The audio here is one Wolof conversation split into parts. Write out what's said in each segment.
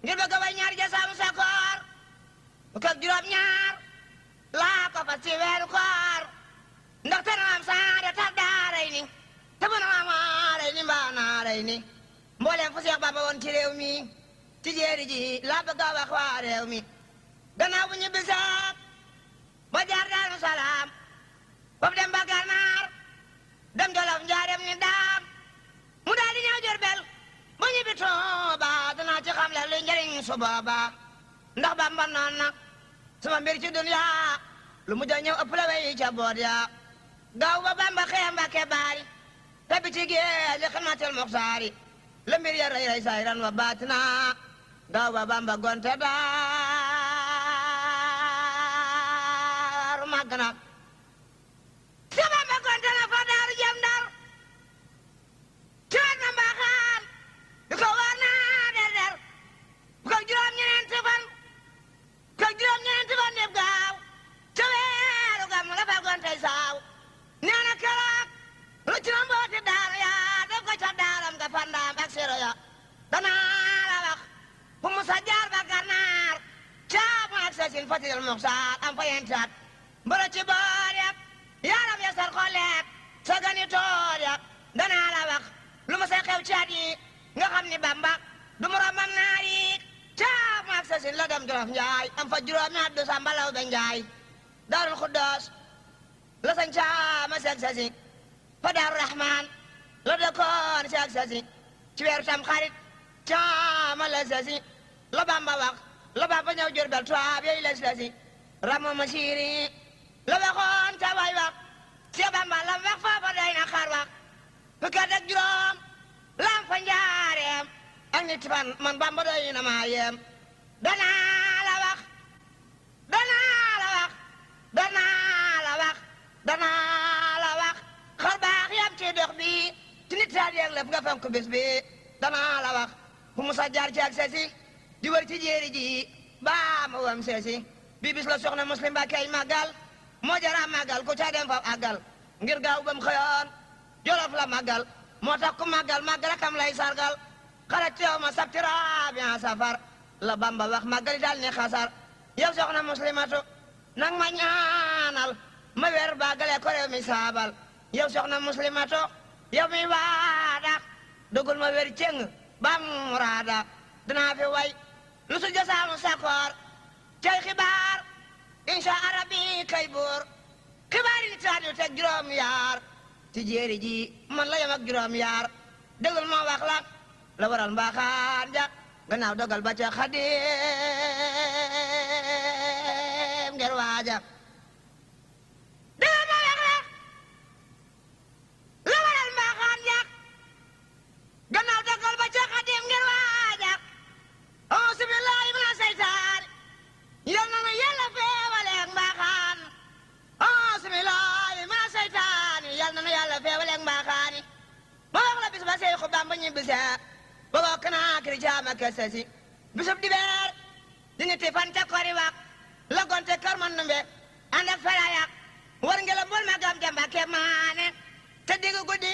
ngir bëgg a way ñaar jasaamu sakoor fukk ak juróom ñaar laa ko fas ci weeru koor ndax te naam saada tar daaray ni te bu naamaaray ni mbaa naaray ni mbooleem fu Seex Bamba woon ci réew mi ci jéeri ji laa bëgg a wax waa réew mi gannaaw bu ñu bisaat ba jaar Daaru Salaam foofu dem ba Gànnaar dem Jolof njaareem ni daam mu daal di ñëw Jurbel bu ñu bi Tuuba danaa ci xam le luy njëriñ su booba ndax Bamba noon na sama mbir ci dunya lu mujj a ñëw ëpp la wey ca boot ya gaaw ba Bamba xëy Mbàkke baari tabi ci géej li xidmatil muxtaari la mbir ya rey rey sayran wa baatina gaaw ba Bamba gonte daaru màgg na si Bamba gonte na fa daaru jëm Ndar ci wet na mbaaxaan di ko war naa der der bu ko juróom-ñeenti fan def gaaw ca weeru gàmmu la fa gontey saaw nee na keroog lu ci na mbooti daaru yaa def ko ca daaram nga fandaam ak sero ya danaa la wax fu musa jaar ba Gànnaar caabu ak sasin fatil muxtaar am fa yentaat mbara ci boor ya yaram ya sar xoleet sa gani toor ya danaa la wax lu ma say xew caat yi nga xam ni Bamba du mu romam naar yi caabu ak sasin la dem Jolof Njaay am fa juróomi at du sambalaw be Njaay Daarul Xuddoos la sañ caama seeg sasi fa Daaru Rahmaan la dëkkoon seeg sasi ci weeru tam xarit caama la sasi la Bamba wax la Bamba ñëw Jurbel tubaab yooyu la sasi ramo ma siiri la waxoon ca way wax si Bamba la wax foofa doy na xar wax fukki at ak juróom lam fa njaareem ak nit fan man Bamba doy na maa yem danaa la wax xar baax yam ci dox bi ci nit saa yeeg lëf nga fonk bés bi danaa la wax fu musa jaar ci ak sesi di wër ci jéeri ji baa ma wam sesi bi bis la soxna Muslim Mbàkke ay màggal moo jara màggal ku ca dem fa àggal ngir gaaw bam xëyoon Jolof la màggal moo tax ku màggal màggal akam lay sargal xarat teew ma sabti rabian safar la Bamba wax màggali daal ni xasar yow soxna Muslimatu nang ma ñaanal ma wer baagale ko réew mi saabal yow soxna Muslimatu yow mi waada dugul ma wer ceng bam muraada dinaa fi way lu su jasaamu sakoor cay xibaar insha arabi kay buur xibaar yi taat yu teg juróom yaar ci jéeri ji man la yem ak juróom yaar dégul ma wax la waral mbaaxaan ja gannaaw dogal ba ca Xaadim ngir waaja dégul ma wax la waral mbaaxaan ja gannaaw dogal ba ca Xaadim ngir waaja auzu billaahi mina seytaani yal na nu Yàlla feewaleeg mbaaxaan auzu billaahi mina seytaani yal na nu Yàlla feewaleeg mbaaxaani ma wax la bis ba Seexu Bamba ñibbisee booba Kanaakiri jaama kese si bisub dibeer di ñetti fan ca kori wax la gonte kër man numbe ànd ak ferayak war ngela bol ma gam dem Mbàkke maane te diggu guddi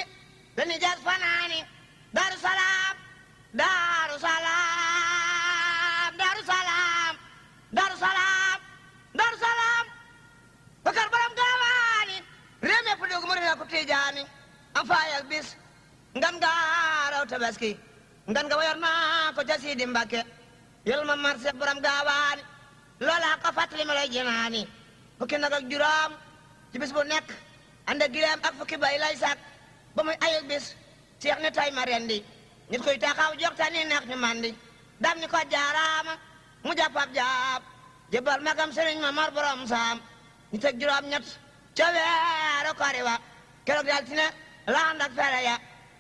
la ni jas fanaani Daaru Salaam Daaru Salaam Daaru Salaam Daaru Salaam Daaru Salaam bakar borom gaawaani réew mi fu dugg mu rina ko tijaani am faayal bis ngan nga raw tabaski ngan nga wayor naa ko ca Sidi Mbàkke yol ma marché borom gaawaani loola ko fàttali ma lay jinaani fukki nag ak juróom ci bis bu nekk ànd ak gileem ak fukki bay lay sak ba muy ayug bis Seex ne tay ma rendi nit koy taxaw jox ta ni neex ñu mandi dam ni ko jaaraama mu jàppab jaab jëbal magam sëriñ ma mar borom saam ñu teg juróom ñett ca weeru kori wa keroog daal ti ne la ànd ak fere ya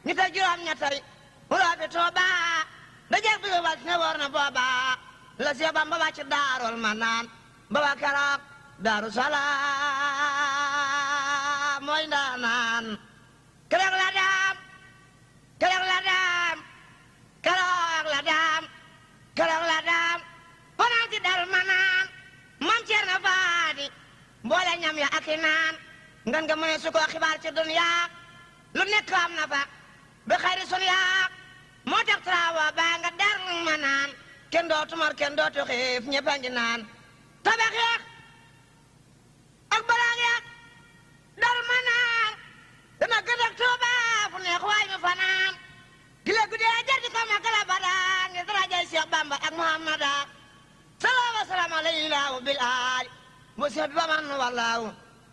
ñu teg juróom ñettay mu roofi Tuuba da jeex bi wal ti ne woor na booba la Seex Bamba wàcc Daarul Manaan ba wa keroog Daaru Salaam mooy ndaanaan keroog la daam keroog la daam fanaan ci Daarul Manaan Maam Cerno Faati mboole ñam ya ak i naan ngan nga mëne su ko xibaar ci dunya lu nekk am na fa ba xayri sun yaa moo tax trawa baa nga Daarul Manaan kenn dootu mar kenn dootu xiif ñëpp a ngi naan tabax yeex ak balaag yeex dal ma naan dana gëd ak Tuuba fu neex waay mi fanaan gile guddee jardi ko ma kala badaan ngi darajay Cheikh Bamba ak Muhammada salaamu salaamu alayhi laahu bil aali mu seet ba man wallaahu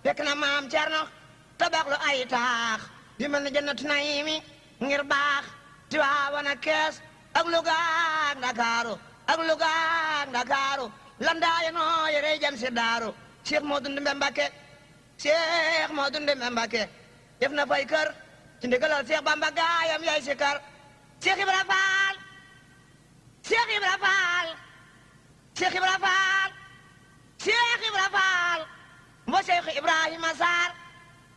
fekk na maam Cerno tabax lu ay taax di mel ni jannatu naimi ngir baax Tiwaawan ak Kees ak Luga ak Ndakaaru ak Luga ak Ndakaaru landaaye noo yere jam si daaru Cheikh Modou Ndumbe Mbakke Cheikh Modou Ndumbe Mbakke def na fay kër ci ndigalal Cheikh Bamba gaayam yaay si kër Cheikh Ibra Faal Cheikh Ibra Faal Cheikh Ibra Faal Cheikh Ibra Faal mbo Cheikh Ibrahima Sarr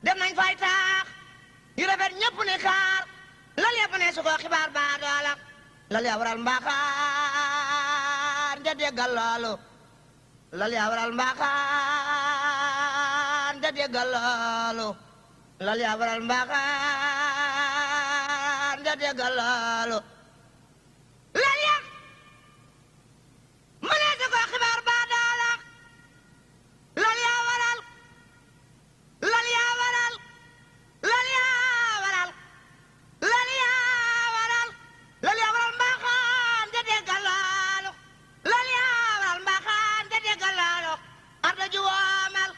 dem nañ fay taax yu rafet ñëpp ni kaar lal yëpp ne su ko xibaar baa doola lal yaa waral mbaaxaan ja déggal loolu lal yaa waral mbaaxaan ja déggal loolu lal yaa waral mbaaxaan ja déggal loolu lal yëpp mu ne su ko xibaar baa doola lal yaa waral lal yaa waral lal yaa waral lal yaa waral lal yaa waral mbaaxaan ja déggal loolu lal yaa waral mbaaxaan ja déggal loolu arda ju woomal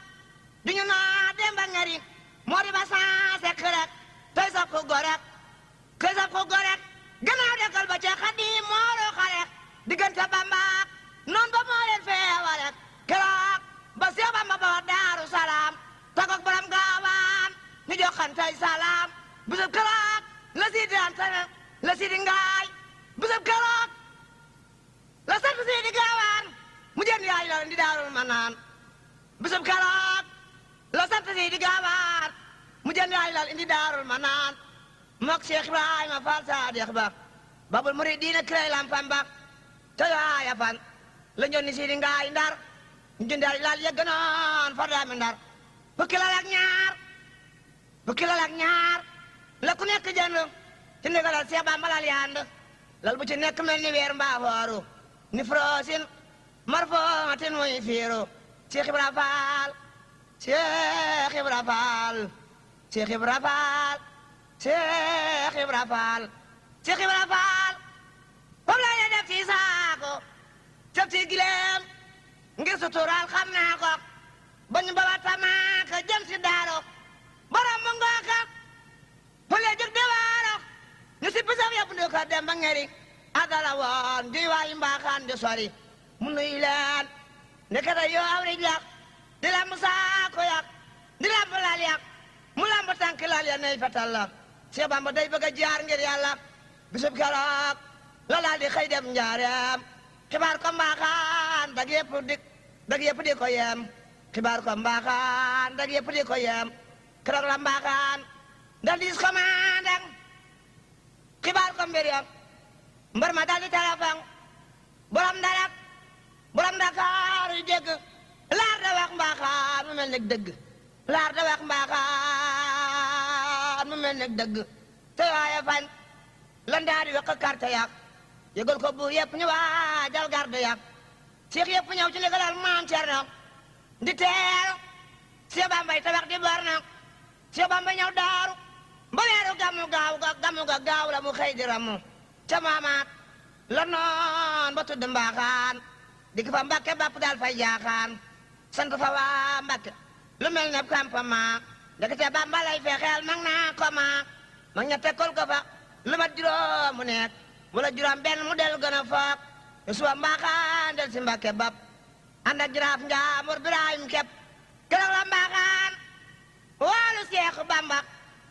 duñu naa demba ngari moo di ba saa sekk rek tey sab ko gorek tey sab ko gorek gannaaw déggal ba ca Xaadim mooro xarek diggante Bamba noon ba moo leen feewalek keroog ba Seex Bamba ba wa Daaru Salaam tagok borom gaawaan ñu joxantay salaam bisub keroog la siidi antana la siidi ngaay bisub keroog la sant siidi gaawaan mu jënd yaay la di Daarul Manaan bisub keroog la sant siidi gaawaan mu jënd yaay la indi Daarul Manaan mook Cheikh Ibrahima Fall Saadix ba babul muridiina kirey lampam ba te yaaya fan la ñonni siidi ngaay Ndar ñu jënd yaay la yegg noon fa daami Ndar fukki lal ak ñaar la ku nekk jënd ci ndigalal Seex Bamba lal yand lal bu ci nekk mel ni weer mbaa fooru ni froosin marfootin muy fiiru Cheikh Ibra Faal Cheikh Ibra Faal Cheikh Ibra Faal Cheikh Ibra Faal Cheikh Ibra Faal foofu la def ci saako cëf ci gileem ngir suturaal xam naa ko bañu ba tamaaka jëm si daaro borom mu ngooka fële jëg de waaro ñu si pisam yëpp ndi ko dem ba ngeri adala woon di waayi mbaaxaan di sori mu nuy leen nekkata yoo awrij lak di lamb saako yak di lamb lal yak mu lamb tànk lal ya ney fetal la Seex Bamba day bëgg a jaar ngir yàlla bisub keroog la daal di xëy dem njaareem xibaar ko mbaaxaan dag yëpp di ko yem xibaar ko mbaaxaan dag yëpp di ko yem keroog la mbaaxaan dal dis commandant xibaar ko mbir yam mbër ma dal di téléphone borom darak borom Dakar yu dégg laar da wax mbaaxaan mu mel ne dëgg laar da wax mbaaxaan mu mel ne dëgg te waaye fan lan daa di wekk carte yak yëgal ko buur yëpp ñu waajal garde yak Cheikh yëpp ñëw ci ndigalal maam Cerno di teeru Seex Bamba yi tabax di bar na Seex Bamba ñëw daaru ba weeru gàmmu ga gaaw la mu xëy di ramu ca maamaat la noon ba tudd mbaaxaan digg fa Mbàkke bapp daal fay jaaxaan sant fa waa Mbàkke lu mel ne campement ndekete Bamba lay fexeel mag naa ko mag ña tekkol ko fa lu mat juróom mu nekk wala juróom benn mu del gën a foog yu suba mbaaxaan del si Mbàkke bapp ànd ak jiraaf njaamur Birahim kepp keroog la mbaaxaan walu Seex Bamba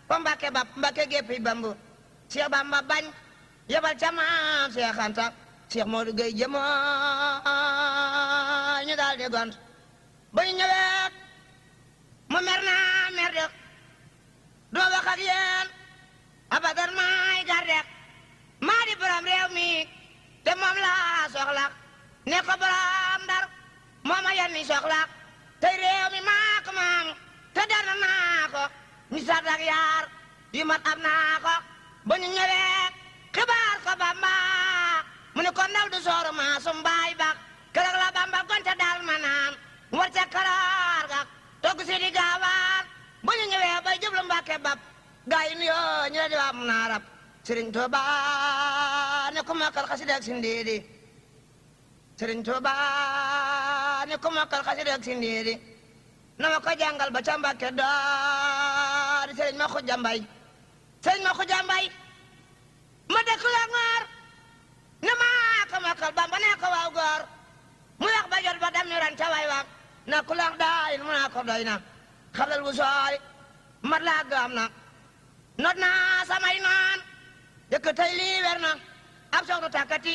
fa Mbàkke bapp Mbàkke géppi bambu Seex Bamba bañ yebal ca maam Seex Anta Seex Moodu Gey jëmoo ñu daal di gont ba ñu ñëwee mu mer naa mer de doo wax ak yéen abadan maay garde maa di borom réew mi te moom laa soxla ne ko borom Ndar moo ma yenni soxla tey réew mi maa ko moom te dana naa ko ni sat ak yaar yu mat am naa ko ba ñu ñëwee xibaar ko Bamba mu ne ko ndaw du sooru maa Mbàkke bab gaa yi nuyoo ñu la di waa mun a rab Sëriñ Tuuba ne ku mokkal xasida ak sindiidi Sëriñ Tuuba ne ku mokkal xasida ak sindiidi na ma ko jàngal ba ca Mbàkke doori Sëriñ ma xuja mbay Sëriñ ma xuja mbay ma dëkk la ngoor ne maa ko mokkal Bamba ne ko waaw góor mu wax ba jot ba dem ñu ran ca way wax na ku lax daayin mu naa ko doy na xalal bu soori mat laa gaam na not naa samay naan dëkk tey lii wer na ab soxna takkati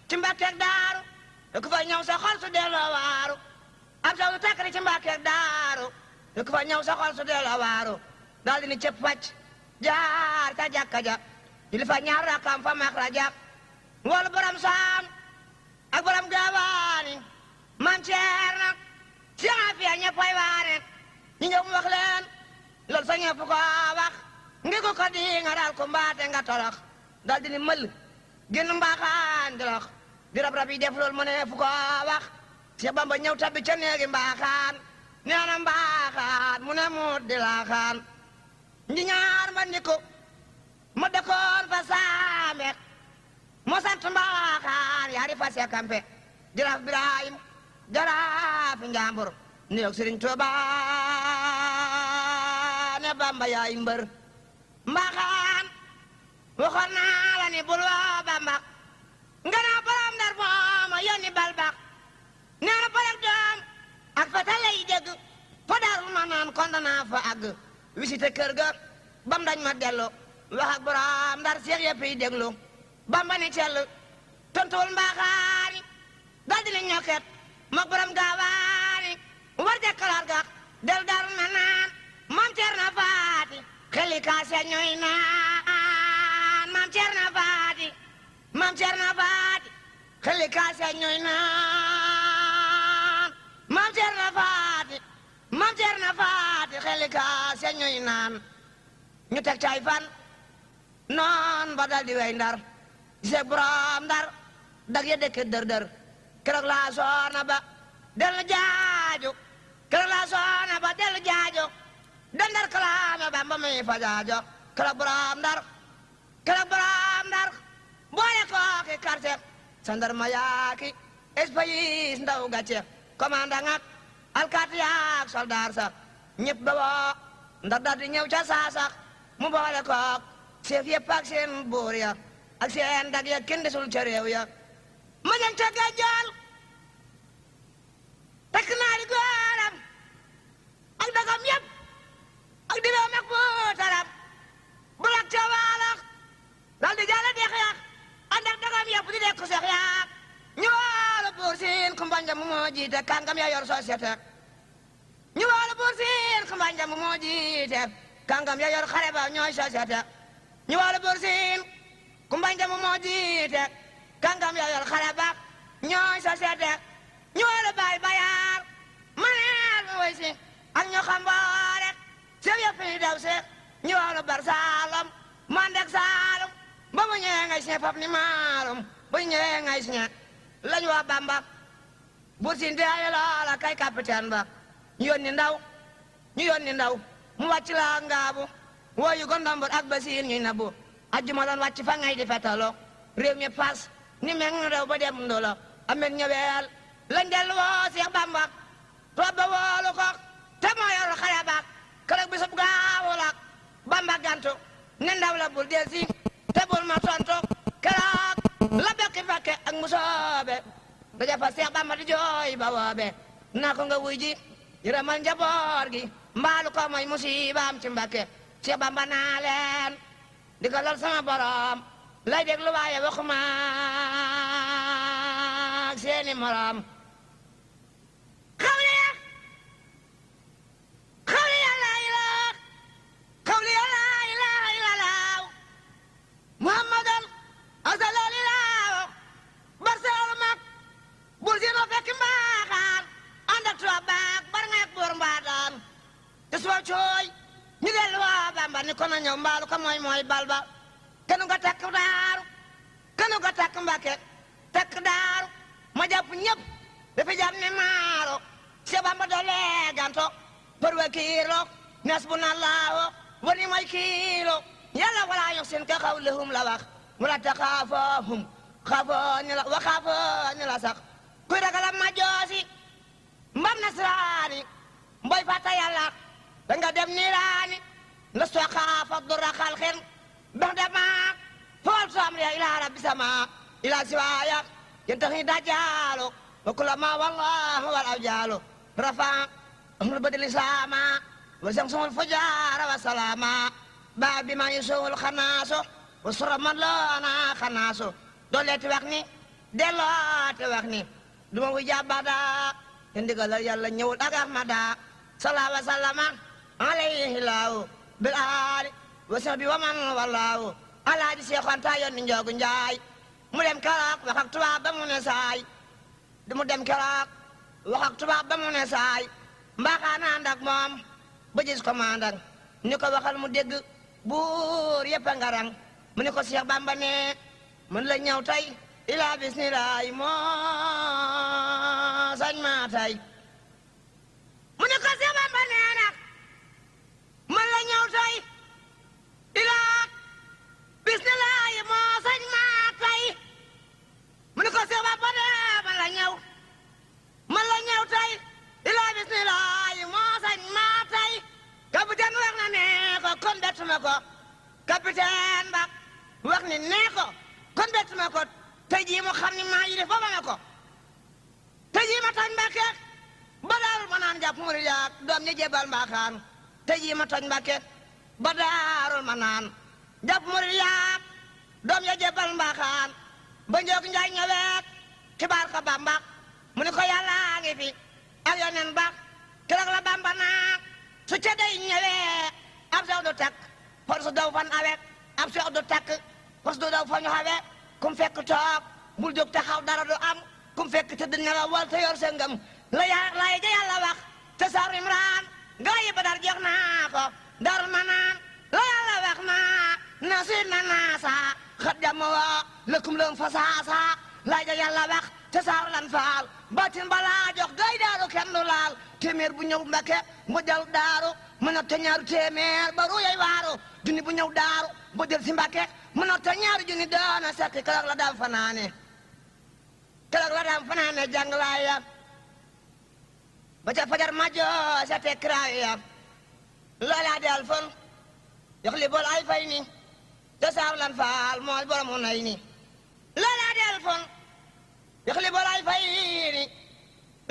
ci Mbàkkeeg Daaru dëkk fa ñëw sa xol su delloo waaru ab soxna takkati ci Mbàkkeeg Daaru dëkk fa ñëw sa xol su delloo waaru daal di ni cëpp wàcc jaar ca jàkka ja di li fa ñaar rakam fa mak rajak wol borom saam ak borom gaawaani man Ceerno si afiya ñëppay waane ñi ñëw mu wax leen loolu sa ñëpp ko wax ngi ko di nga daal ko mbaate nga torox daal di ni mël génn mbaaxaan di lox di rab yi def loolu mu ne fu ko wax Seex Bamba ñëw tabbi ca néegi mbaaxaan nee na mbaaxaan mu ne muut di laaxaan ñi ñaar ma ni ko ma dëkkoon fa saame mo sant mbaaxaan yaari fa seekampe jaraaf Birahim jaraaf Njambur ni yok Sëriñ Tuuba ne Bamba yaay mbër mbaaxaan waxoon naa la ni bul woo Bamba nga naa borom Ndar mooma yónni bal bax nee na balak doom ak fa ta lay dégg fa Daaru Manaan kon danaa fa àgg visité kër ga bam dañ ma dellu wax ak borom Ndar seex yëpp yi déglu Bamba ni cell tontuwul mbaaxaani dal di ni ñokket mook borom gaawaani war jakkalaat ga del Daaru Manaan Maam Cerno Faati xeli kaase ñooy naan Maam Cerno Faati Maam Cerno Faati xeli kaase ñooy naan Maam Cerno Faati Maam Cerno Faati xeli kaase ñooy naan ñu teg cay fan noon ba dal di wey Ndar gisee borom Ndar dag ya dëkk dër keroog laa soona ba dellu jaaju keroog laa soona ba dellu jaaju dandar kalaame Bamba mi fa jaajo keroog borom Ndar boole kooki karte sandar ma yaaki espayis ndaw gàcce commandant ak alkaati yaak soldaar sa ñëpp ba woo Ndar daal di ñëw ca saasax mu boole kook chef yëpp ak seen buur ya ak seen dag ya kenn desul ca réew ya ma ñan ca gàjjal takk naari góoram ak dagam yëpp ak dibeem ak buutaram bulak ca waalax dal di jàll deex ya ànd ak dagam yëpp di dekk seex ya ñu waala buur siin kumbanja mu moo jiite kàngam ya yor société ñu waala buur siin kumbanja mu moo jiite kàngam ya yor xare ba ñooy société ñu waala buur siin kumbanja mu moo jiite kàngam ya yor xare ba ñooy société ñu waala baay bayaar maneel mu way si ak ñu xam boore seef yëpp yi daw seex ñu waala bar saalum mandek saalum ba mu ñëwee ngay si fop ni maalum bu ñëwee ngay si lañ waa Bamba buur siin di ay loola kay capitaine ba ñu yónni ndaw mu wàcc la ngaabu wooyu gondombor ak basiir ñuy nabu ajjuma doon wàcc fa ngay di fetalo réew mi pas ni meng rew ba dem ndolo amet ñëweel lañ dellu woo Seex Bamba toob ba woolu ko te moo yor xare ba keroog bisub gaawu la Bamba gantu ne ndaw la bul del si te bul ma tontu keroog la bekki fakke ak musoobe daja fa Seex Bamba di jooy ba woobe naa ko nga wuy ji yërëmal njaboot gi mbaalu ko mooy musibaam ci Mbàkke Seex Bamba naa leen di ko lal sama borom lay déglu waaye waxuma ak seeni morom xawli la ilaha xawli la ilaha illallah muhammadan asalalilah barsaal mag bur si no fekk mbaaxaan ànd ak tubaab baak bar ngeek buur mbaataan te soo cooy ñu dellu waa Bamba ni ko na ñëw mbaalu ko mooy balba kenu nga takk daaru kenu nga takk Mbàkke takk daaru ma jàpp ñëpp dafa jàpp ne maaro Seex Bamba doole ganto për wakiirlo nes bu na laawo wani may kiilo yàlla wala yuxsin ka qawlihum la wax wala taxaafohum xaafooni la wa xaafooni la sax kuy ragalam ma joosi mbam nasraani mboy fàtta yàlla danga dem niiraani la soxaafa dura xalxin bax dama fool soomriya ila rabbi sama ila siwaaya ينتهي دجاله وكلما والله والأوجال رفع أمر بدل الإسلام وزمزم الفجار وسلاما باب بما يسوء الخناس وسر من لنا خناس دولت وقني دلات وقني دم وجاب بدا عندك الله يلا نيول أحمد صلى الله وسلم عليه الله بالآل وصحبه ومن والله على جسي خانتا ينجو جاي mu dem keroog wax ak tubaab ba mu ne saay mu dem keroog wax ak tubaab ba mu ne saay mbaaxaan ànd ak moom ba gis commandant ni ko waxal mu dégg buur yëpp a ngarang mu ni ko Cheikh Bamba ne mën la ñëw tey ila bismillaay moo sañ maa tey mu ni ko Cheikh Bamba ne nag mën la ñëw tey ila bismillaay moo sañ maa mu ne ko Seex Bamba ne man la ñëw tey ila bismillaay moo sañ maa tey capitaine wax na ne ko kon bettuma ko capitaine ba wax ni ne ko kon bettuma ko tey jii mu xam ni maa yi def ba ma ko tey jii ma toj Mbàkke ba daarul ma naan jàpp murid yaak doom ñi jébal mbaaxaan tey jii ma toj Mbàkke ba daarul ma naan jàpp murid yaak doom ñi jébal mbaaxaan ba njoog njaay ñëweek xibaar ko Bamba mu ni ko yàlla ngi fi ak yoneen ba keroog la Bamba naa su ca day ñëwee ab sew du takk for su daw fan awek ab sew du takk for su daw fa ñu xawee kum fekk toog bul jóg taxaw dara du am kum fekk tëdd nelaw wal te yor sa ngëm la ja yàlla wax te sar Imraan gaa yi ba dar jox naa ko dar ma naan la yàlla wax naa nasir na naasa xat jàmm waa lëkkum lëm fasaasa laaj ja yàlla wax te saar lan faal batin balaa jox gay daaru kenn du laal téeméer bu ñëw Mbàkke mu jël daaru mu not te ñaaru téeméer ba ruyay waaru junni bu ñëw daaru mu jël si Mbàkke mu not te ñaaru junni doona sekki keroog la daam fanaane jàng laaya ba ca fajar majo sa te kraaya loolaa del fon yox li bol ay fay ni te saar lan faal mooy borom nay ni loolaa del fon yox li bol ay fay ni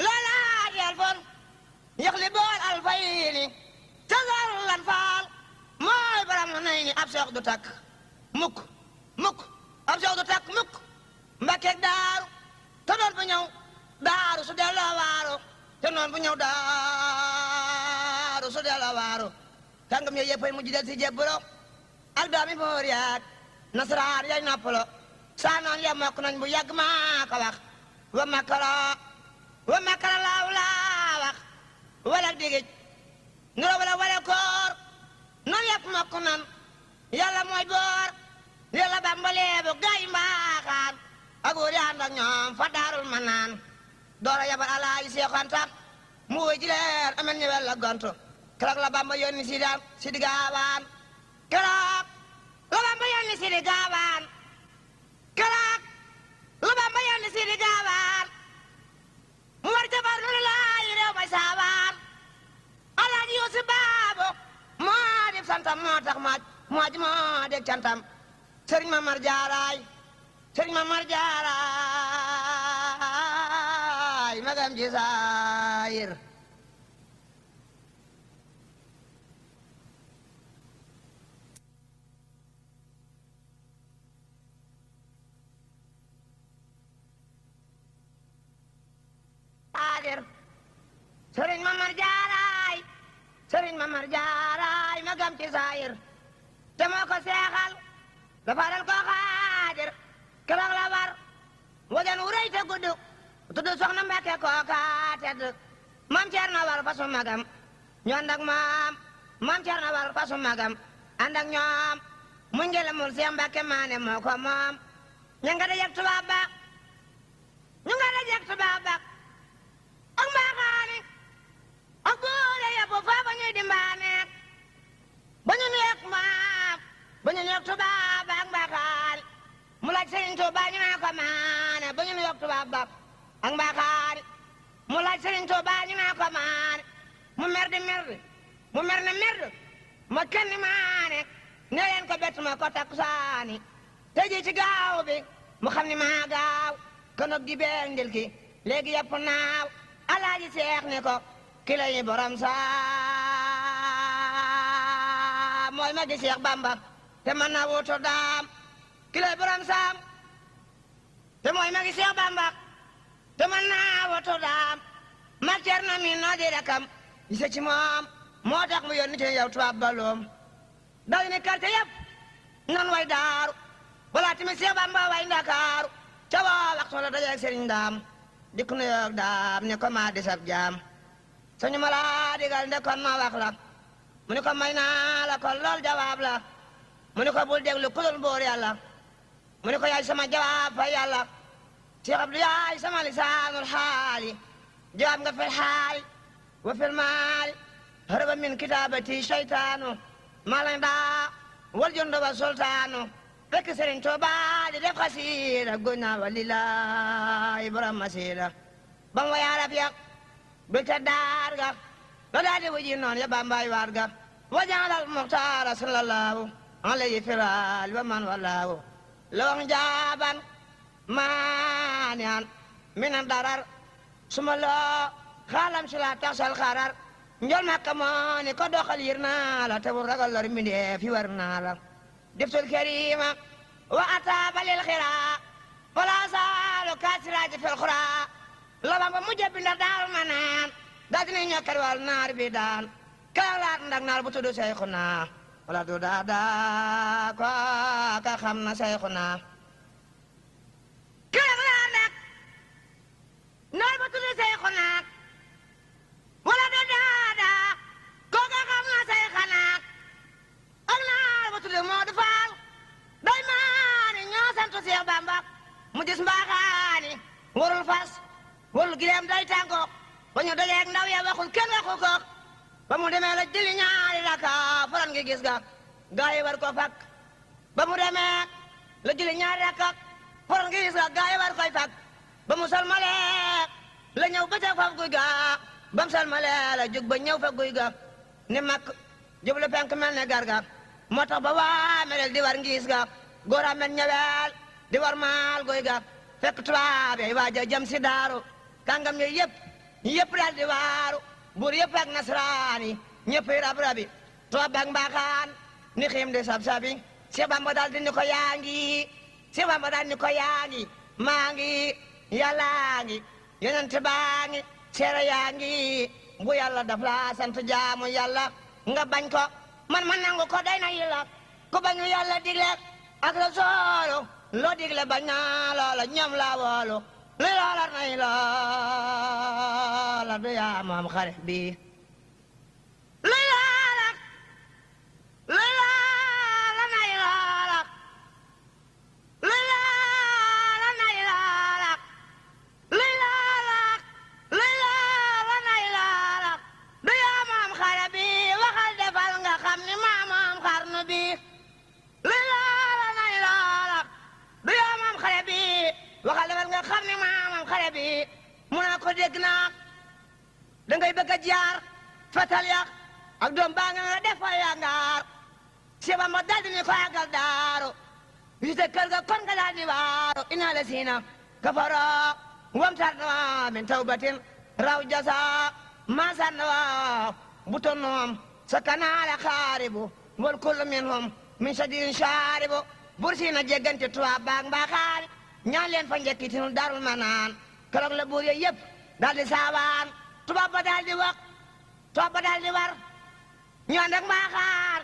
loolaa del fon yox li bol al fay ni te saar lan faal mooy borom nay ni ab seex du takk mukk ab seex du takk mukk Mbàkke daaru te doon bu ñëw daaru su delloo waaru te noon bu ñëw daaru su delloo waaru tàngam yooyu yëppay mujj del si jébburo ak doomi boor yaat nasaraan yaay noppalo saa noon ya mokk nañ bu yàgg maa ko wax wa makara laaw laa wax wala digij ngiro wala koor noonu yëpp mokk nan yàlla mooy boor yàlla bambalee bu gaay mbaaxaan ak wóor yi ànd ak ñoom fa daarul ma naan doora yabal alaaji seexanta mu woy ji leer amen ñëwel la gontu keroog la Bamba yónni si di gaawaan keroog la Bamba yónni si di gaawaan keroog la Bamba yónni si di gaawaan mu war jabar lu laayi réew may saawaan alaaji Yuusu Baabo moo def santam moo tax moo deg cantam sëriñ Mamar Jaaraay magam ji saayir sëriñ Mamar Jaaraay magam ci saayir te moo ko seexal dafa dal ko xaadir keroog la war wajan wu rëy te gudd tudd soxna Mbàkke kooka tedd maam Cerno war fasu magam ñu ànd ak maam Cerno war fasu magam ànd ak ñoom mu ngelamul Seex Mbàkke maane moo ko moom ñu nga dajek tubaab ba ak mbaaxaani ak góore yëpp foofa ñuy dimbaane ba ñu bab ak mbaaxaani mu laaj Sëriñ Tuubaa ñu naa ko maane mu mer di mu mer ne merd ma kenn maane ne leen ko bett ma ko takkusaani te ji ci gaaw bi mu xam ni maa gaaw konok di beeg ndil ki léegi yëpp naaw alaaji seex ne ko ki lay borom saam mooy ma gi Seex Bamba te man na wuutu daam ki lay borom saam te mooy ma gi Seex Bamba te man naa wuutu daam ma cer na mi noo di rakam gise ci moom moo tax mu yónni ci yow tubaab baloom dal ni quartier yëpp nan way daaru balaa tamit Seex Bamba way Ndakaaru ca waa waxtu la dajeeg Sëriñ Daam dikk nu yoog daam ne ko maa di sab jaam sañu ma laa digal nde kon ma wax la mu ni ko may naa la kon lool jawaab la mu ni ko bul déglu ku dul buur yàlla mu ni ko yaay sama jawaab fa yàlla Seex Abdu yaay sama lisaanul xaali jawaab nga fil xaali wa fil maali haraba min kitaabati shaytaanu maa lañ daa wal jundu wa sultaanu fekk Sëriñ Tuubaa di def xasiida góñ naa wa lillaahi borom masiida bam wa yaarab yak bil ta daar ga la daa di wuji noon ya bambaay waar ga wa jaalal muxtaara sallallahu alayhi firaal wa man walaahu lawang jaaban maanian minan darar suma loo xaalam si la taxsal xarar njol makka moo ni ko doxal yir naa la te bu ragal lor mbindee fi war naa la diftul karima wa ataaba lil xiraa fala saalu kaasiraaji fil xuraa labam ba mujj bi ndax daal ma naan daa dina ñokkar wal naar bi daan kala laat ndak naar bu tudd Seyxuna wala du daa ko ka xam na Seyxuna kala laat ndak naar bu tudd Seyxuna wala du daa ko ka xam na Seyxuna ak naar bu tudd Moodu Faal day maani ñoo santu Seex Bamba mu gis mbaaxaani warul fas warul gileem day tànko ba ñu dajeeg ndaw ya waxul kenn waxu ko ba mu demee la jëli ñaari raka faran ngi gis ga gaa yi war ko fak ba mu demee la jëli ñaari raka faran ngi gis ga gaa yi war koy fak ba mu salmalee la ñëw ba ca faf guy ga ba mu salmalee la jug ba ñëw fa guy ga ni mak jublu penk mel ne garga moo tax ba waa merel di war ngiis ga góor a mel ñeweel di war maal guy ga fekk tubaab yi waaja jëm si daaru kàngam yi yëpp daal di waaru buur yëpp ak nasaraan yi ñëpp yi rab rabi tubaab ak mbaaxaan ni xiim di sab sabi Seex Bamba daal di ni ko yaa ngi Seex Bamba daal di ni ko yaa ngi maa ngi yàllaa ngi yonent baa ngi seere yaa ngi bu yàlla daf la sant jaamu yàlla nga bañ ko man nangu ko day na yàlla ku bañu yàlla digle ak Rasuulu loo digle bañ naa loola ñoom laa woolu li loola nay loola du yaa moom xare bi li loola nay loola li loola nay loola li loola nay loola du yaa moom xare bi waxal defal nga xam ni maa moom xarnu bi li loola nay loola du yaa moom xare bi waxal defal nga xam ni maa moom xare bi mu naa ko dégg naa dangay bëgg a jaar fetal yàq ak doom baa nga def fa yangaar Seex Bamba dal di ni ko àggal daaru visite kër ga kon nga daal di waaru inna la siina kafaro wamtar na min tawbatin raw jasa masan na buton noom sa kanaala xaaribu wal kullu minhum min shadidin shaaribu bursina jeggante tubaab baag mbaaxaani ñaan leen fa njëkkitinu darul manaan keroog la buur yooyu yëpp daal di saabaan tubaab ba daal di wax tubaab ba daal di war ñu ànd ak mbaaxaan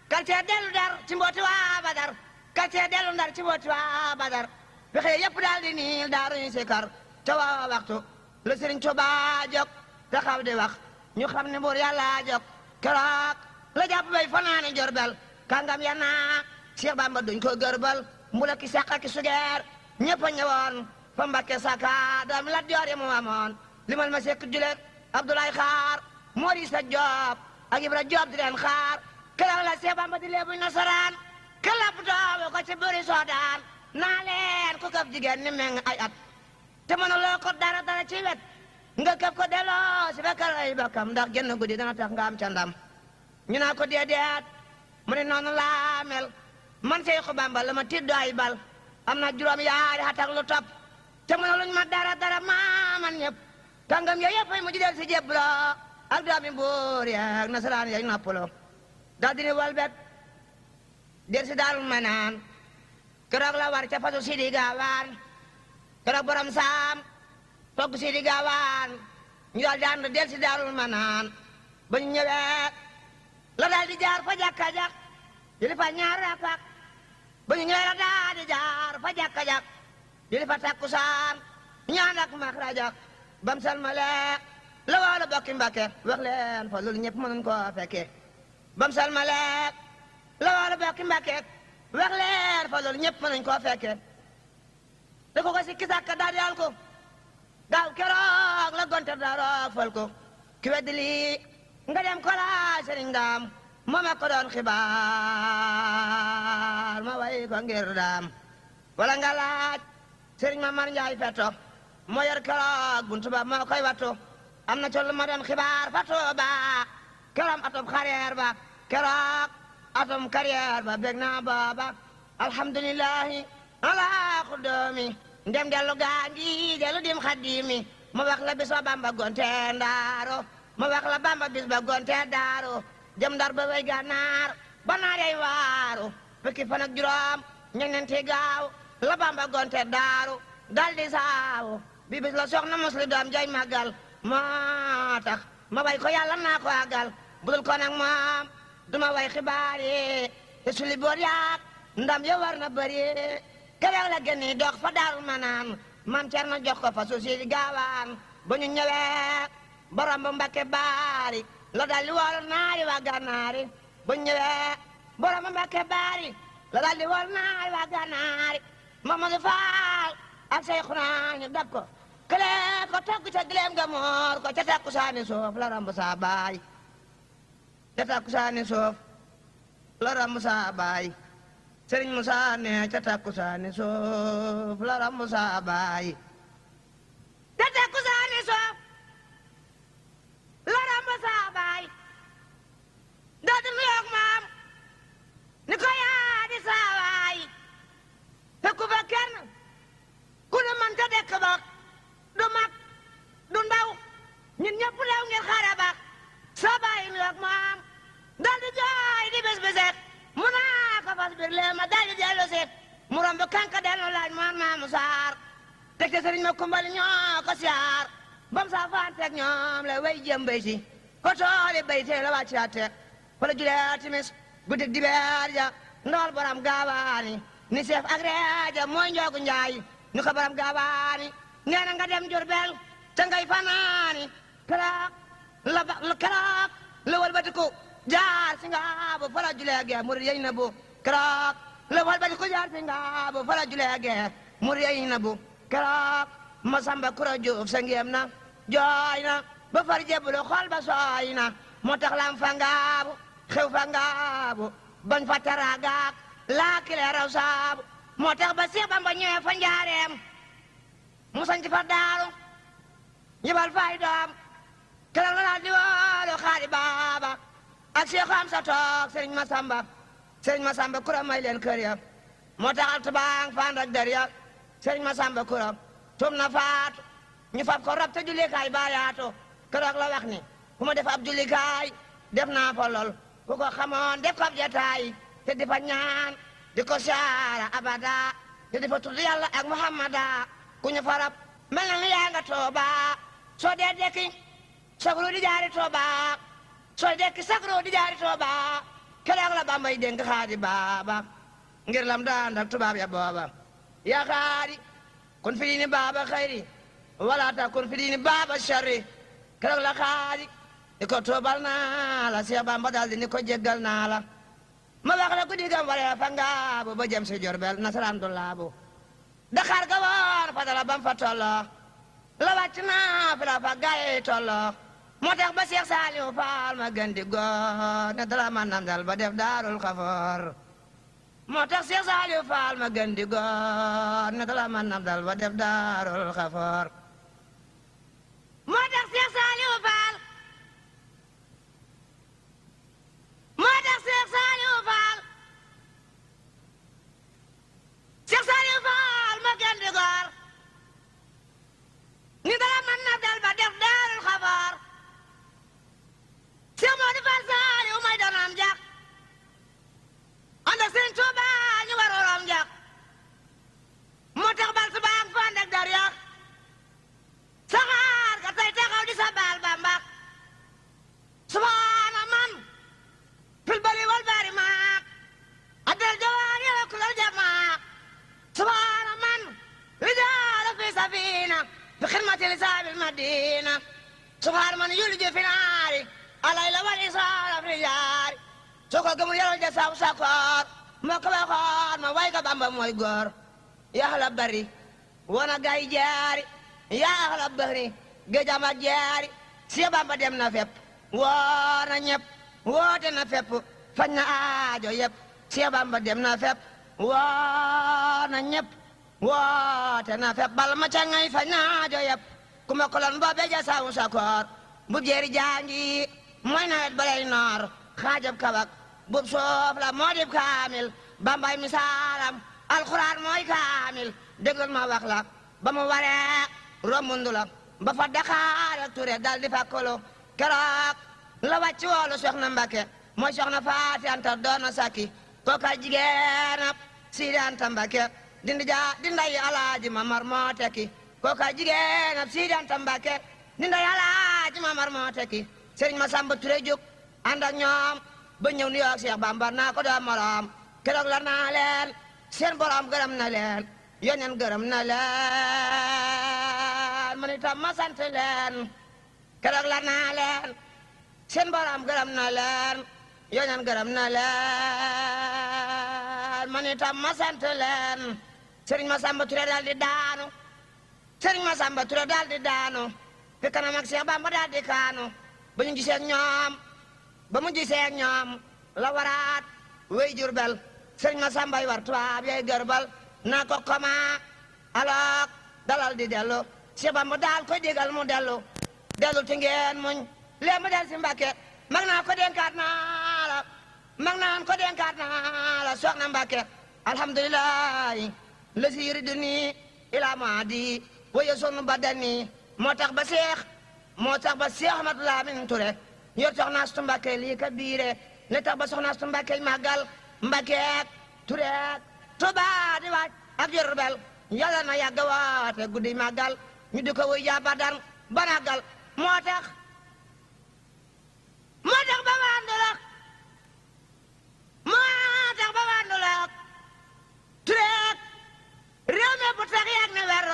quartier dellu dar ci mbooti waa Badar quartier dellu ndar ci mbooti waa Badar fexe yëpp daal di niil daaru ñu sikar ca waa waxtu la Sëriñ Tuubaa jóg taxaw di wax ñu xam ne buur yàlla jóg keroog la jàpp bay fanaane Jurbel kàngam ya naa Seex Bamba duñ ko gërbal mbula ki sàq ki sugeer ñëpp a ñëwoon fa Mbakke Saka doom Lat Joor yi mu amoon limal ma sekk julet Abdoulaye Xaar Mori Sa Joob ak Ibra Joob di leen xaar keroog la Seex Bamba di leebuy nasaraan kelap doobu ko ci bëri soodaan naa leen ku këf jigéen ni meng ay at te mënuloo ko dara ci wet nga këf ko delloo si fekkal ay bakkam ndax genn guddi dana tax nga am ca ndam ñu naa ko déedéet mu ne noonu laa mel man Seexu Bamba la ma tiddu ay bal am na juróom yaari at ak lu topp te mënuluñ ma dara man ñëpp kàngam ya yëpp ay mujj del si jébbuloo ak doomi buur ya ak nasaraan ya noppaloo daal di ne walbet del si Daarul Manaan keroog la war ca fasu Sidi Gaawaan keroog borom saam togg Sidi Gaawaan ñu daal di ànd del si Daarul Manaan ba ñu ñëwee la daal di jaar fa jàkka jak jëli fa ñaar rakak ba ñu ñëwee la daal di jaar fa jàkka jak jëli fa takkusaan ñu ànd ak maxrajak bam salmale la wala bokki Mbàkke wax leen fa loolu ñëpp mënuñ koo fekkee bam salmale la wala bokki Mbàkke wax leen fa loolu ñëpp mënuñ koo fekkee da ko si kisàkka daal di al ko gaaw keroog la gonte daaroog fal ko ki weddi lii nga dem ko laaj sëriñ daam moom a ko doon xibaar ma way ko ngir daam wala nga laaj sëriñ ma mar njaay fetto moo yor keroog buntu ba moo koy wattu am na collu ma doon xibaar fa Tuuba keroog atom xareer ba keroog atom carrière ba bég naa booba alhamdulillahi ala xudoomi ndem dellu gaangi dellu dim xadimi ma wax la bis ba Bamba gonte ndaaro ma wax la Bamba bis ba gonte daaro jëm Ndar ba way Gànnaar ba naar yay waaru fukki fan ak juróom ñeenti gaaw la Bamba gonte daaru dal di saawu bi bis la soxna musli doom jay màggal moo tax ma way ko yàlla naa ko àggal budul ko nag moom duma way xibaar yi te suli boor yaak ndam ya war na bëri keroog la génni dox fa Daarul Manaan Maam Cerno jox ko fa su Sidi Gaawaan ba ñu ñëwee borom ba Mbàkke baari la dal di woolu naari waa Gànnaari ba ñu ñëwee borom ba Mbàkke baari la dal di woolu naari waa Gànnaari Mamadu Faal ak Seyxuna ñu dab ko kële ko togg ca gileem ga moor ko ca takkusaani soof la ramb saa baay ca takkusaani soof la ramb saa baay Sëriñ Musaa ne ca takkusaani soof la ramb saa baay ca takkusaani soof la ramb saa baay dootu nuyoog maam ni ko yaa di saa waay fekku fa kenn ku ne man ca dekk ba du mag du ndaw ñun ñëpp leew ngir xare ba saa baay nuyoog maam dal di jooy di bés béset mu naa ko fas bir lee ma dal di dellu seet mu romb kanka dellu laaj moom maamu saar teg te sëriñ ma kumbali ñoo ko siyaar bam saa faanteeg ñoom la way jëm bay si ko tooli bay tee la wàccaate fa la julee timis guddig dibeer ja ndool borom gaawaani ni seef ak reeja mooy njoogu njaay ni ko borom gaawaani nee na nga dem Jurbel te ngay fanaani keroog la walbatiku jaar si ngaabu fa la julee gee murid yey na bu keroog la walbatiku jaar si ngaabu fa la julee gee murid yey na bu keroog Masamba Kura Juuf sa ngéem na jooy na ba far jébbalu xol ba sooy na moo tax lam fa ngaabu xew fa ngaabu bañ fa taraagaak laakile raw saabu moo tax ba Seex Bamba ñëwee fa njaareem mu sañ ci fa daaru ñibal fay doom keroog la daal di woolu xaadi baaba ak Seexu Amsa toog Sëriñ Masamba Kura may leen kër ya moo tax altubaang fa ànd ak der ya Sëriñ Masamba Kura tum na faatu ñu fab ko rab te jullikaay baayaatu keroog la wax ni fu ma def ab jullikaay def naa fa lool ku ko xamoon def ko ab jataay te di fa ñaan di ko saara abada te di fa tudd yàlla ak Muhammada ku ñu fa rab mel na ni yaa nga Tuuba soo dee dekki sagru di jaari Tuuba soo dekki sagru di jaari Tuuba keroog la Bambay dénk xaadi baaba ngir lam daan dak tubaab ya booba yaa xaadi kun fi diini baaba xayri wala ta kun fi diini baaba sharri keroog la xaadi ni ko tuubal naa la Seex Bamba daal di ni ko jéggal naa la ma wax la ku digam waree fa ngaabu ba jëm si Jurbel nasaraan du laabu Dakar ga woon fa dala bam fa tolloo la wàcc naa fi la fa gaay tolloo moo tax ba Seex Saaliw Faal ma gën di góor ne dala man nam dal ba def Daarul Xafoor moo tax Seex Saaliw Faal ma gën di góor na dala man nam dal ba def daarul xafoor moo tax Seex Saaliw Faal moo tax Seex Saaliw Faal Seex Saaliw Faal ma gën di góor ni dala man nam dal ba def daarul xafoor Seex Moodu Faal Saaliw may doonam jak ànd ak Sëriñ Tuuba ñu war orom jak moo tax bal su baax fa ànd ak dar yak saxaar ga tey taxaw di sa baal Bamba subhaana man fil bari wal bari maak addal jawaar yala kulal jamaak subhaana man rijaala fi safina bi xidmati li saabil madina subhaana man yulju fi naari alayla wal isaara fi jaari soo ko gëmul yàlla ja saw sakoor moo ko waxoon ma way ka Bamba mooy góor yaa la bari wana gay jaari yaa la bari géejama jaari si Bamba dem na fépp woo na ñëpp woote na fépp fañ na aajo yëpp si Bamba dem na fépp woo na ñëpp woote na fépp bal ma ca ngay fañ na aajo yëpp ku ma kolon boobe ja saw sakoor bu jeeri jaangi mooy nawet balay noor xaajab kabak bub soof la moo dib kaamil Bambay misaalam alxuraan mooy kaamil déglul ma wax la ba mu waree romundu la ba fa Dakar ak Ture dal di fa kolo keroog la wàcc woolu soxna Mbàkke mooy soxna Faati Anta doona sakki kooka jigéenab Sidi Anta Mbàkke di nday Alaaji Mamar moo tekki kooka jigéenab Sidi Anta Mbàkke di nday Alaaji Mamar moo tekki Sëriñ Masamba Ture jóg ànd ak ñoom ba ñëw New York Seex Bamba naa ko doo moroom keroog la naa leen seen borom gërëm na leen yónneen gërëm na leen man itam ma sant leen keroog la naa leen seen borom gërëm na leen yónneen gërëm na leen man itam ma sant leen Sëriñ Masamba Ture daal di daanu Sëriñ Masamba Ture daal di daanu fi kanam ak Seex Bamba daal di kaanu ba ñu gisee ñoom ba mu gisee ñoom la waraat wey Jurbel Sëriñ Masambay war tubaab yay gërbal naa ko koma alook dalal di dellu Seex Bamba daal koy digal mu dellu ti ngeen muñ lee mu del si Mbàkke mag naa ko dénkaat naa la mag naan ko dénkaat naa la soxna Mbàkke alhamdulillahi la si yuriduni ila maadi waya sonu badani moo tax ba Seex Ahmadu Lamin Ture yor soxna Astu Mbàkke lii ka biire li tax ba soxna Astu Mbàkke màggal Mbàkkeek Tureek Tuubaa di waaj ak Jurbel yàlla na yàgg waate guddi màggal ñu di ko wuy ja Badar ba màggal moo tax ba wàndulak Tureek réew mi bu tax yàgg ne wer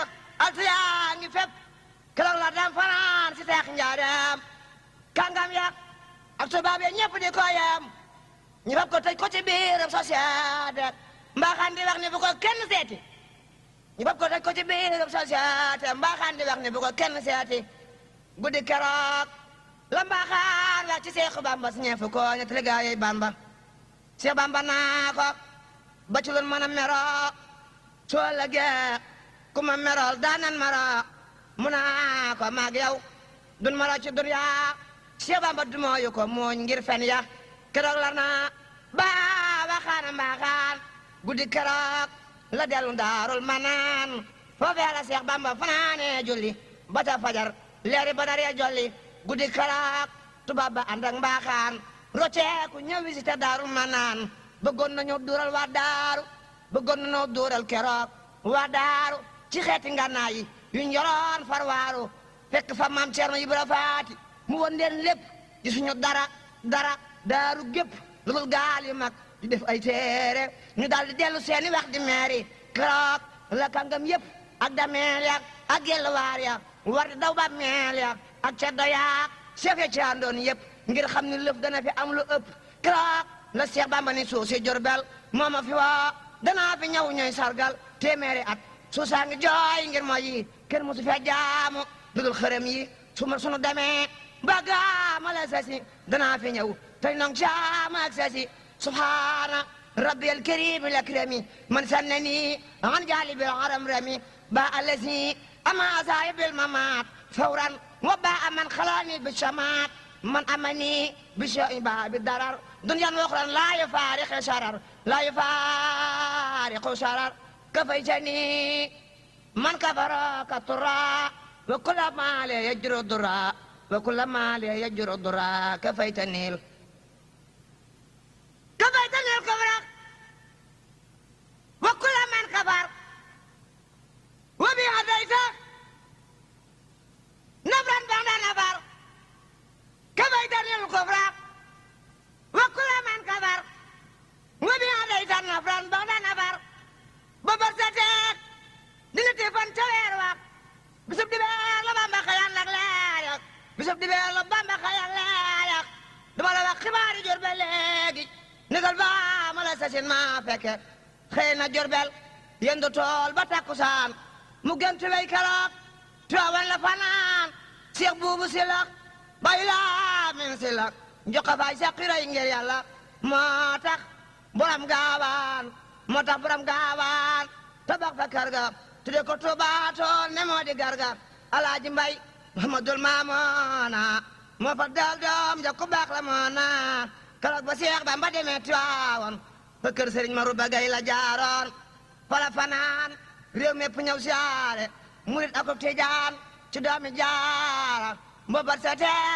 altu yaa ngi fépp keroog la dem fanaan si teex njaareem kàngam yak ak tubaab yi ñëpp di ko yem ñu fab ko tëj ko ci biiram société mbaaxaan di wax ni bu ko kenn seeti ñu fab ko tëj ko ci biiram société mbaaxaan di wax ni bu ko kenn seeti guddi keroog la mbaaxaan wax ci Seexu Bamba si ñeefu ko ñetti liggéey Bamba Seex Bamba naa ko ba ci loon mën a meroo soo lëgee ku ma merool daanan maroo mu naa ko maag yow dun maroo ci duniyaa Seex Bamba du mooyu ko mooñ ngir fen ya keroog la naa baa waxaana mbaaxaan guddi keroog la dellu daarul manaan foofee la Seex Bamba fanaane julli ba ta fajar leeri Badar ya jolli guddi keroog tubaab ba ànd ak mbaaxaan roceeku ñëw visité daarul manaan bëggoon nañu duural waa daaru bëggoon nañu duural keroog waa daaru ci xeeti ngànnaay yi yuñ yoroon farwaaru fekk fa maam Ceerno Ibra Faati mu won leen lépp gisuñu dara daaru gépp lu dul gaal yu mag di def ay téere ñu daal di dellu seeni wax di meeri keroog la kàngam yëpp ak dameel ya ak gelwaar ya war di daw ba meel ya ak ceddo ya chef ya ci àndoon yëpp ngir xam ni lëf dana fi am lu ëpp keroog la Seex Bamba ni suuf si Jurbel moo ma fi woo danaa fi ñëw ñooy sargal téeméeri at suusaa ngi jooy ngir mooy yi kenn mosu fee jaamu lu dul xërëm yi sunu demee ba gaama la sasi danaa fi ñëw tey nong caama ak sasi subhaana ربي الكريم الأكرم من سنني عن جالب العرم رمي باء الذي أما أصايب الممات فورا وباء من خلاني بالشمات من أمني بشيء بالضرر دنيا أخرى لا يفارق شرر لا يفارق شرر كفيتني من كفر كالطراء وكل ما لا يجر الضراء وكل ما لا يجر الضراء كفيتني الكفر وكل من كفر وبهديت نفرا بعد نفر كفيتني الكفر وكل من كفر وبهديت نفرا بعد نفر ببرزتك دلتي فانتوير وقت بسب دي بير لبامبا خيان لك لايك بسب دي بير لبامبا خيان لايك dama la wax xibaari Jurbel léegi nigal ba ma la sasin ma fekke xëy na Jurbel yendu tool ba takkusaan mu gëntu lay keroog Tiwaawan la fanaan Seex Buubu Silak bay laa min Silak njoqa faay sa xiray ngir Yàlla moo tax borom gaawaan tabax fa kër ga tudde ko Tuubaa tool ne moo di garga Alaaji Mbay Muhammadul Maamoona moo fa dal doom ja ku baax la moona keroog ba Seex Bamba demee Tiwaawan fa kër Sëriñ Maruba Gay la jaaroon fa la fanaan réew mépp ñëw siyaare murit ak tijaan ci doomi jaara mboobat sa tee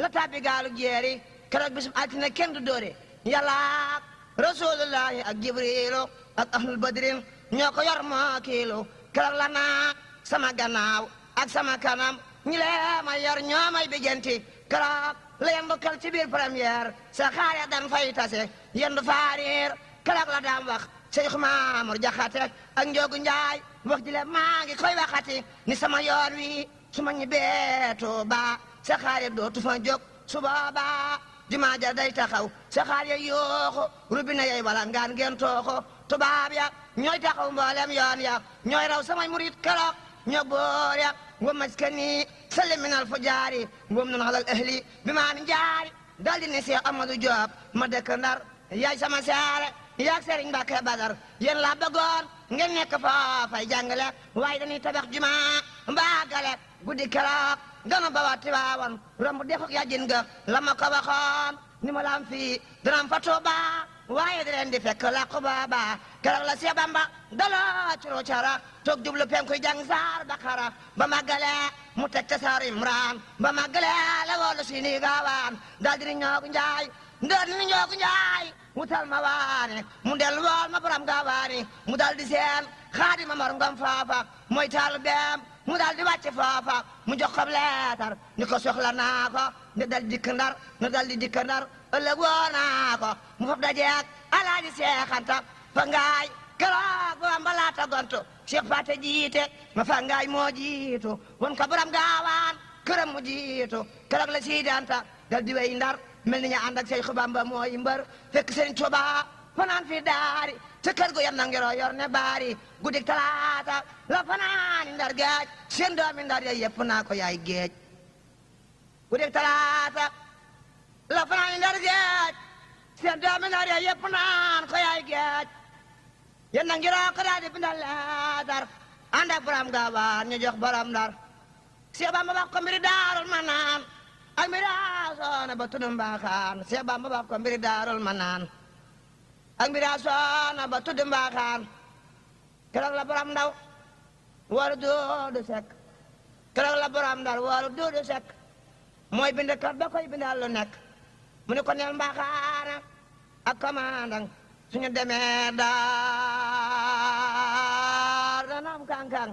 la tàbbi gaalu jeeri keroog bisum altine kenn du dóore Yàlla ak Rasulullaahi ak Jibriilu ak ahlul badrin ñoo ko yor moo kiilu keroog la naa sama gannaaw ak sama kanam ñi lee ma yor ñoo may bijjanti keroog la yendu kal ci biir première sa xaare dan fay tase yendu faariir keroog la daam wax Seex Maamur Jaxate ak Njoogu Njaay wax ji le maa ngi koy waxati ni sama yoon wi su ma ñibbee Tuuba sa xaare dootu fa jóg su boobaa jumaa ja day taxaw sa xaare yooxu rubina yey wala ngaan ngeen tooxo tubaab ya ñooy taxaw mboolem yoon ya ñooy raw samay murit keroog ñoo boor ya wa maskani salli minal fujaari ngom nun alal ahli bi maa ni njaari daldi ne Seex Amadu Joob ma dëkk Ndar yaay sama seere yaag Sëriñ Mbàkke Badar yéen laa bëggoon ngeen nekk foofay jàngale waaye dañuy tabax jumaa mbaagale guddi keroog ganu ba wa Tiwaawan romb defuk yàjjin ga la ma ko waxoon ni ma lam fii danaam fa Tuuba waaye di leen di fekk làqu booba keroog la Seex Bamba daloo curu cara toog jublu penkuy jàng saar Bakara ba màggale mu teg ca saar Imraan ba màggale la woolu si ni gaawaan daal di ni Njoogu Njaay wutal ma waane mu del wool ma borom gaawaani mu dal di seen Xaadima Mor Ngom faafa mooy taalu beem mu dal di wàcce foofa mu jox ko leetar ni ko soxla naa ko ne dal dikk Ndar ne dal di dikk Ndar ëllëg woo naa ko mu fab dajeek Alaaji Seex Anta fa ngaay keroog ba Bamba laata gontu Seex Faate jiite ma fa ngaay moo jiitu won ko borom gaawaan këram mu jiitu keroog la Sidi Anta dal di wey Ndar mel ni ñu ànd ak Seex Bamba mooy mbër fekk Sëriñ Tuubaa fanaan fi daari te kër gu yam na ngiroo yor ne baari guddik talaata la fanaani Ndar géej seen doomi Ndar ya yëpp naa ko yaay géej guddik talaata la fanaani Ndar géej seen doomi Ndar ya yëpp naan ko yaay géej yéen na ngiroo ko daal di bindal leetar ànd ak borom gaawaan ñu jox borom Ndar Seex Bamba wax ko mbiri Daarul Manaan ak mbiri Asoona ba tudd Mbaaxaan Seex Bamba wax ko mbiri Daarul Manaan ak mbiri Asoona ba tudd Mbaaxaan keroog la borom ndaw waru Duudu Sekk keroog la borom Ndar waru Duudu Sekk mooy bindkat ba koy bindal lu nekk mu ne ko neel Mbaaxaana ak commandant suñu demee Daar dana am kànkang